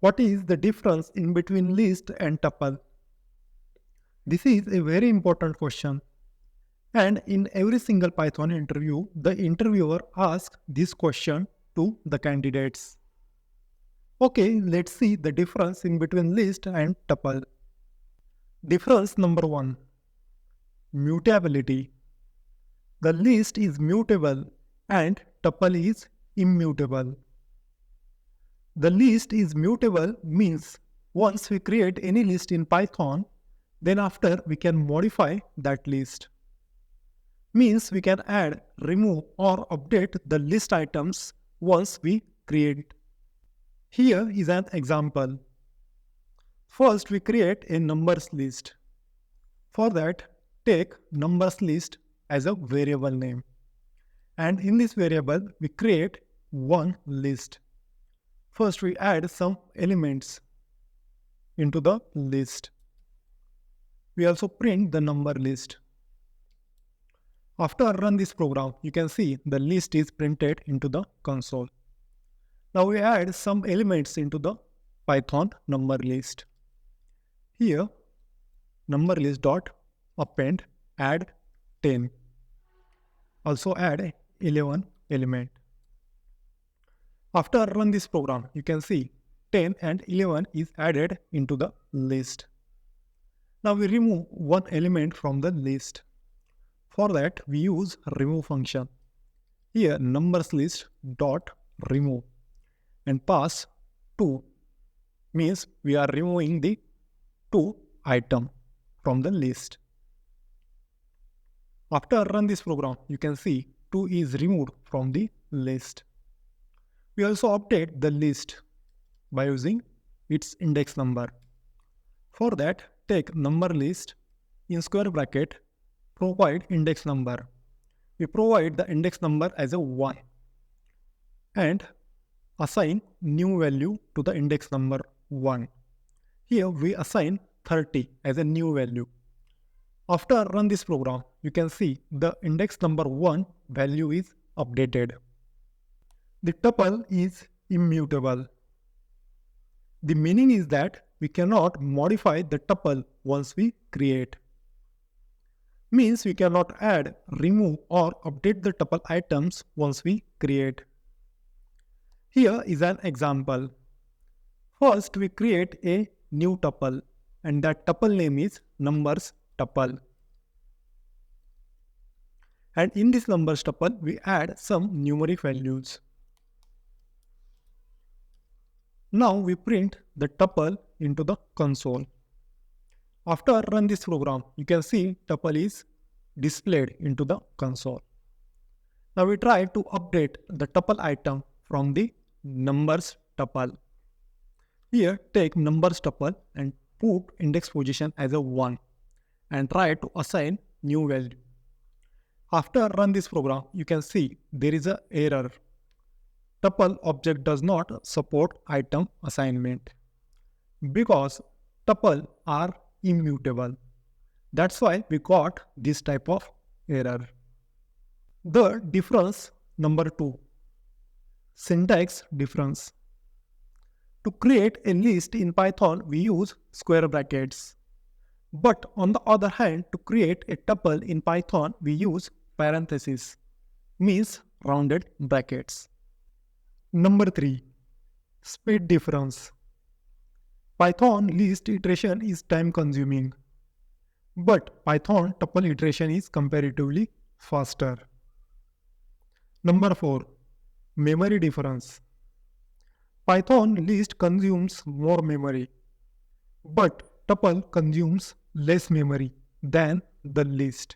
What is the difference in between list and tuple? This is a very important question. And in every single Python interview, the interviewer asks this question to the candidates. Okay, let's see the difference in between list and tuple. Difference number 1. Mutability. The list is mutable and tuple is immutable. The list is mutable means once we create any list in Python, then after we can modify that list. Means we can add, remove or update the list items once we create. Here is an example. First we create a numbers list. For that, take numbers list as a variable name. And in this variable, we create one list. First we add some elements into the list. We also print the number list. After I run this program, you can see the list is printed into the console. Now we add some elements into the Python number list. Here, number list dot append add 10. Also add 11 element. After I run this program, you can see 10 and 11 is added into the list. Now we remove one element from the list. For that, we use remove function. Here numbers list dot remove and pass 2 means we are removing the 2 item from the list. After I run this program, you can see 2 is removed from the list. We also update the list by using its index number. For that, take number list in square bracket provide index number. We provide the index number as a 1 and assign new value to the index number 1. Here we assign 30 as a new value. After I run this program, you can see the index number 1 value is updated. The tuple is immutable. The meaning is that we cannot modify the tuple once we create. Means we cannot add, remove or update the tuple items once we create. Here is an example. First we create a new tuple and that tuple name is numbers tuple. And in this numbers tuple we add some numeric values. Now we print the tuple into the console. After I run this program, you can see tuple is displayed into the console. Now we try to update the tuple item from the numbers tuple. Here take numbers tuple and put index position as a 1 and try to assign new value. After I run this program, you can see there is an error. Tuple object does not support item assignment because tuple are immutable. That's why we got this type of error. The difference number 2. Syntax difference. To create a list in Python, we use square brackets. But on the other hand, to create a tuple in Python, we use parentheses, means rounded brackets. Number 3. Speed difference. Python list iteration is time consuming, but Python tuple iteration is comparatively faster. Number 4. Memory difference. Python list consumes more memory, but tuple consumes less memory than the list.